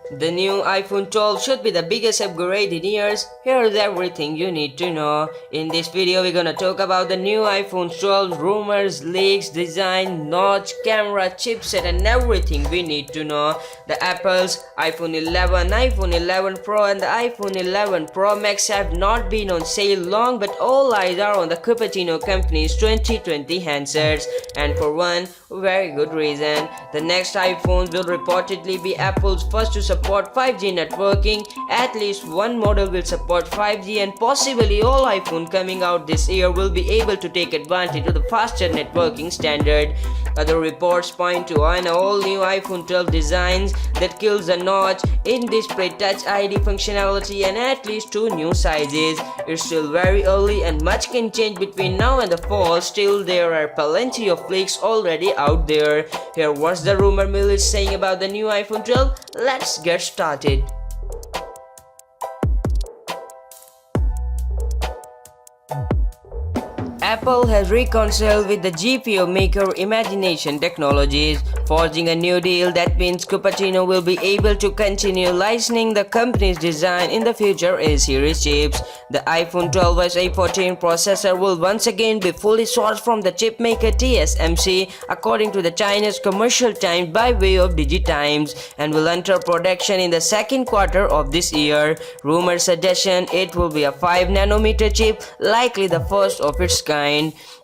The new iPhone 12 should be the biggest upgrade in years. Here's everything you need to know. In this video, we're gonna talk about the new iPhone 12, rumors, leaks, design, notch, camera, chipset, and everything we need to know. The Apple's iPhone 11, iPhone 11 Pro, and the iPhone 11 Pro Max have not been on sale long, but all eyes are on the Cupertino company's 2020 handsets, and for one very good reason. The next iPhones will reportedly be Apple's first to support 5G networking. At least one model will support 5G, and possibly all iPhone coming out this year will be able to take advantage of the faster networking standard. Other reports point to an all-new iPhone 12 designs that kills the notch, in-display Touch ID functionality, and at least two new sizes. It's still very early and much can change between now and the fall. Still, there are plenty of leaks already out there. Here what's the rumor mill is saying about the new iPhone 12. Let's get started. Apple has reconciled with the GPU maker Imagination Technologies, forging a new deal that means Cupertino will be able to continue licensing the company's design in the future A-series chips. The iPhone 12's A14 processor will once again be fully sourced from the chipmaker TSMC, according to the China's Commercial Times by way of DigiTimes, and will enter production in the second quarter of this year. Rumors suggest it will be a 5nm chip, likely the first of its kind.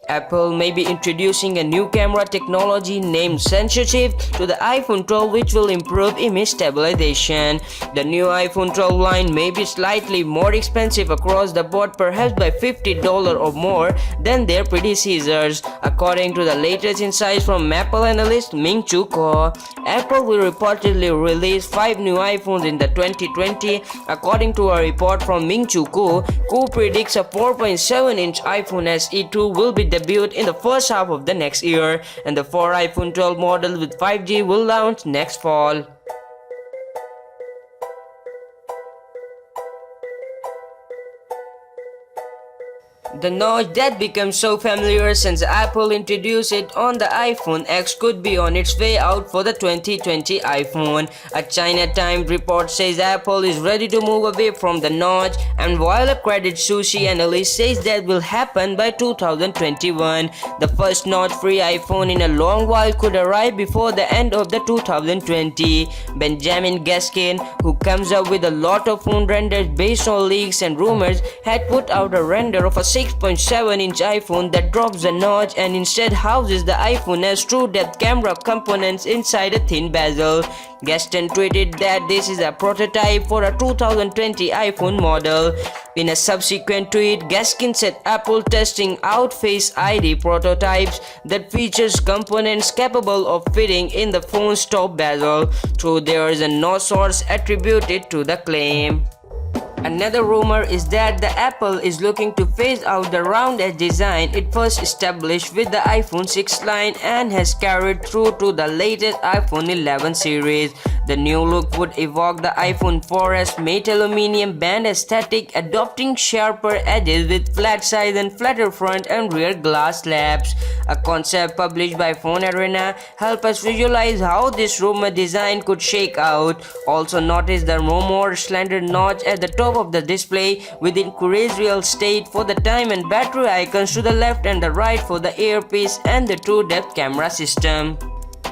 Apple may be introducing a new camera technology named Sensor Shift to the iPhone 12, which will improve image stabilization. The new iPhone 12 line may be slightly more expensive across the board, perhaps by $50 or more than their predecessors, according to the latest insights from Apple analyst Ming-Chi Kuo. Apple will reportedly release 5 new iPhones in the 2020, according to a report from Ming-Chi Kuo, who predicts a 4.7-inch iPhone SE2 will be debuted in the first half of the next year, and the 4 iPhone 12 models with 5G will launch next fall. The notch that becomes so familiar since Apple introduced it on the iPhone X could be on its way out for the 2020 iPhone. A China Times report says Apple is ready to move away from the notch, and while a Credit Suisse analyst says that will happen by 2021, the first notch-free iPhone in a long while could arrive before the end of the 2020. Benjamin Gaskin, who comes up with a lot of phone renders based on leaks and rumors, had put out a render of a 6.7-inch iPhone that drops the notch and instead houses the iPhone as true depth camera components inside a thin bezel. Gaston tweeted that this is a prototype for a 2020 iPhone model. In a subsequent tweet, Gaskin said Apple testing out Face ID prototypes that features components capable of fitting in the phone's top bezel, though there is no source attributed to the claim. Another rumor is that the Apple is looking to phase out the round edge design it first established with the iPhone 6 line and has carried through to the latest iPhone 11 series. The new look would evoke the iPhone 4's matte aluminum band aesthetic, adopting sharper edges with flat sides and flatter front and rear glass slabs. A concept published by Phone Arena helps us visualize how this rumored design could shake out. Also notice the more slender notch at the top of the display with increased real estate for the time and battery icons to the left and the right for the earpiece and the true depth camera system.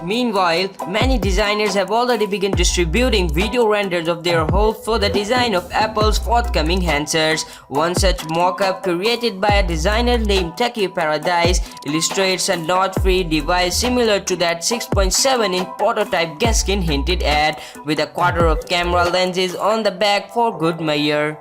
Meanwhile, many designers have already begun distributing video renders of their hopes for the design of Apple's forthcoming handsets. One such mock-up created by a designer named Techie Paradise illustrates a notch-free device similar to that 6.7-inch prototype Gaskin hinted at, with a quarter of camera lenses on the back for good measure.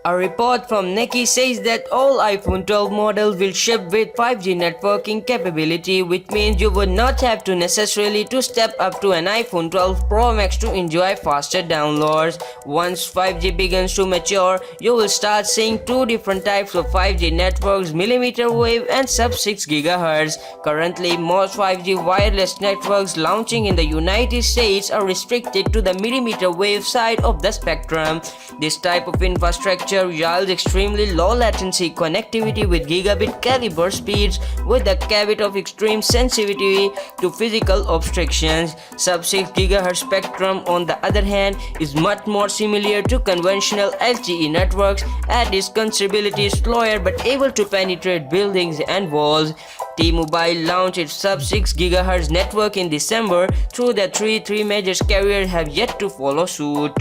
A report from Nike says that all iPhone 12 models will ship with 5G networking capability, which means you would not have to necessarily step up to an iPhone 12 Pro Max to enjoy faster downloads. Once 5G begins to mature, you will start seeing two different types of 5G networks, millimeter wave and sub-6 GHz. Currently, most 5G wireless networks launching in the United States are restricted to the millimeter wave side of the spectrum. This type of infrastructure feature yields extremely low latency connectivity with gigabit caliber speeds with the caveat of extreme sensitivity to physical obstructions. Sub-6 GHz spectrum, on the other hand, is much more similar to conventional LTE networks and is considerably slower but able to penetrate buildings and walls. T-Mobile launched its sub-6 GHz network in December, though the three major carriers have yet to follow suit.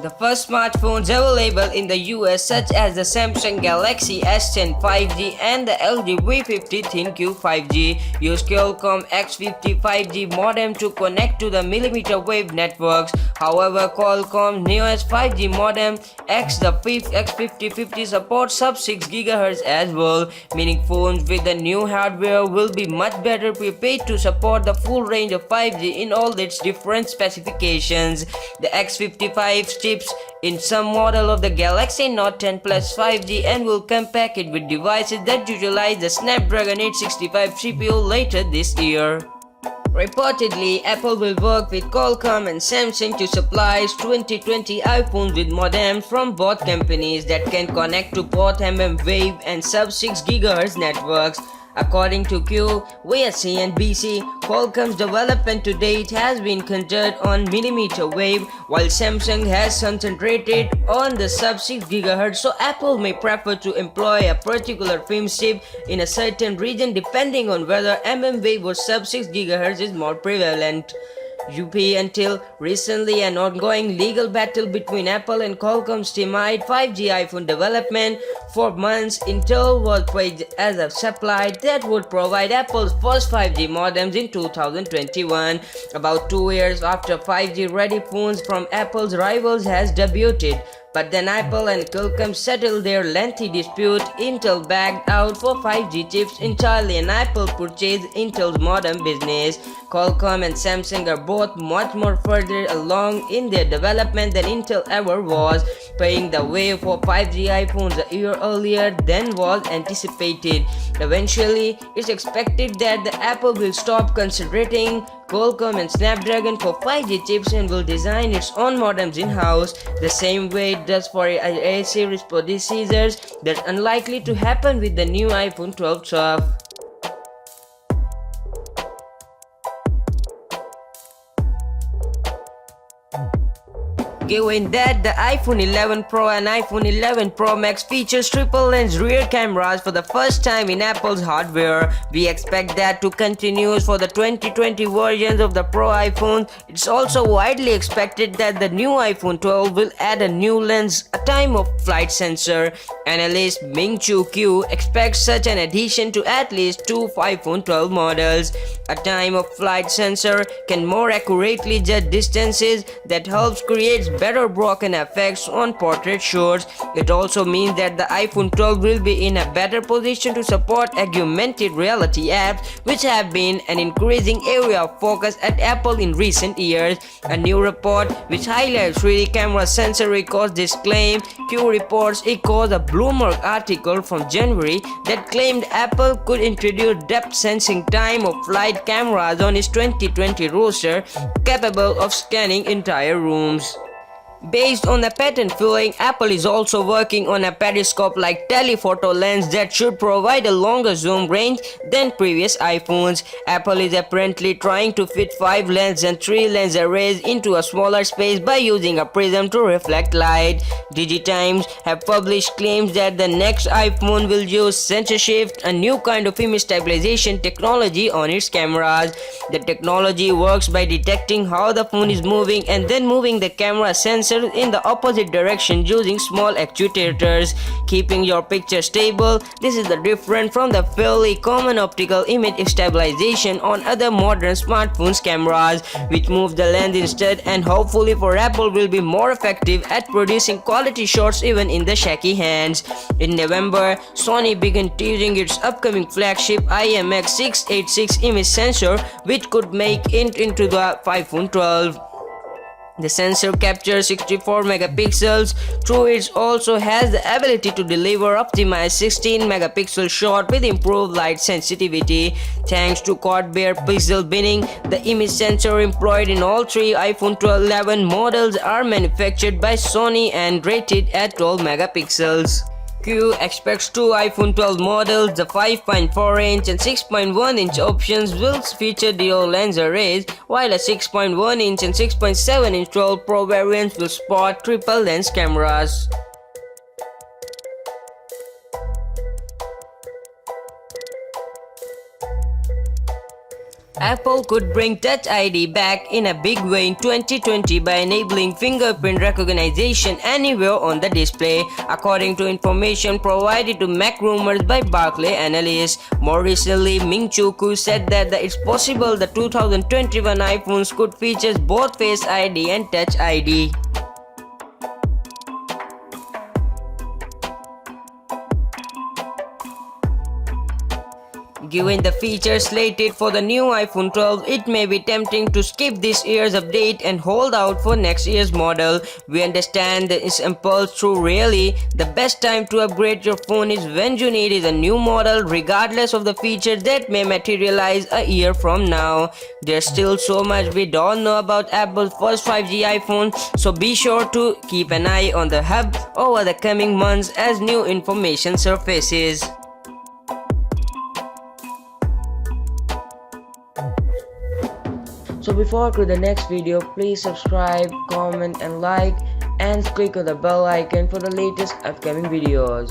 The first smartphones available in the US, such as the Samsung Galaxy S10 5G and the LG V50 ThinQ 5G, use Qualcomm X50 5G modem to connect to the millimeter wave networks. However, Qualcomm's newest 5G modem X5050 supports sub-6 GHz as well, meaning phones with the new hardware will be much better prepared to support the full range of 5G in all its different specifications. The X55 chips in some model of the Galaxy Note 10 Plus 5G and will come packaged with devices that utilize the Snapdragon 865 CPU later this year. Reportedly, Apple will work with Qualcomm and Samsung to supply its 2020 iPhones with modems from both companies that can connect to both mmWave and sub-6 GHz networks. According to QVC and BC, Qualcomm's development to date has been centered on millimeter wave, while Samsung has concentrated on the sub-6 GHz, so Apple may prefer to employ a particular film chip in a certain region depending on whether mmWave or sub-6 GHz is more prevalent. Until recently, an ongoing legal battle between Apple and Qualcomm stymied 5G iPhone development. For months, Intel was praised as a supplier that would provide Apple's first 5G modems in 2021, about 2 years after 5G-ready phones from Apple's rivals has debuted. But then Apple and Qualcomm settled their lengthy dispute. Intel backed out for 5G chips entirely and Apple purchased Intel's modem business. Qualcomm and Samsung are both much more further along in their development than Intel ever was, paving the way for 5G iPhones a year earlier than was anticipated. Eventually, it's expected that the Apple will stop considering Qualcomm and Snapdragon for 5G chips and will design its own modems in-house, the same way it does for A series predecessors. That's unlikely to happen with the new iPhone 12 chip. Given that the iPhone 11 Pro and iPhone 11 Pro Max features triple lens rear cameras for the first time in Apple's hardware, we expect that to continue for the 2020 versions of the Pro iPhone. It's also widely expected that the new iPhone 12 will add a new lens, a time-of-flight sensor. Analyst Ming-Chu Q expects such an addition to at least 2 iPhone 12 models. A time-of-flight sensor can more accurately judge distances that helps create better broken effects on portrait shots. It also means that the iPhone 12 will be in a better position to support augmented reality apps, which have been an increasing area of focus at Apple in recent years. A new report which highlights 3D camera sensor records this claim. Q reports echoes a Bloomberg article from January that claimed Apple could introduce depth sensing time-of-flight cameras on its 2020 roster, capable of scanning entire rooms. Based on the patent filing, Apple is also working on a periscope-like telephoto lens that should provide a longer zoom range than previous iPhones. Apple is apparently trying to fit 5 lens and 3 lens arrays into a smaller space by using a prism to reflect light. DigiTimes have published claims that the next iPhone will use sensor shift, a new kind of image stabilization technology on its cameras. The technology works by detecting how the phone is moving and then moving the camera sensor in the opposite direction using small actuators, keeping your picture stable. This is the different from the fairly common optical image stabilization on other modern smartphones cameras, which move the lens instead, and hopefully for Apple will be more effective at producing quality shots even in the shaky hands. In November, Sony began teasing its upcoming flagship IMX686 image sensor, which could make it into the iPhone 12. The sensor captures 64 megapixels, though it also has the ability to deliver optimized 16 megapixel shot with improved light sensitivity. Thanks to quad-bare pixel binning, the image sensor employed in all three iPhone 11 models are manufactured by Sony and rated at 12 megapixels. Q expects two iPhone 12 models. The 5.4-inch and 6.1-inch options will feature dual lens arrays, while a 6.1-inch and 6.7-inch 12 Pro variants will sport triple lens cameras. Apple could bring Touch ID back in a big way in 2020 by enabling fingerprint recognition anywhere on the display, according to information provided to Mac Rumors by Barclay analysts. More recently, Ming Chu Kuo said that it's possible the 2021 iPhones could feature both Face ID and Touch ID. Given the features slated for the new iPhone 12, it may be tempting to skip this year's update and hold out for next year's model. We understand this impulse through really. The best time to upgrade your phone is when you need a new model, regardless of the features that may materialize a year from now. There's still so much we don't know about Apple's first 5G iPhone, so be sure to keep an eye on the hub over the coming months as new information surfaces. So before to the next video, please subscribe, comment and like, and click on the bell icon for the latest upcoming videos.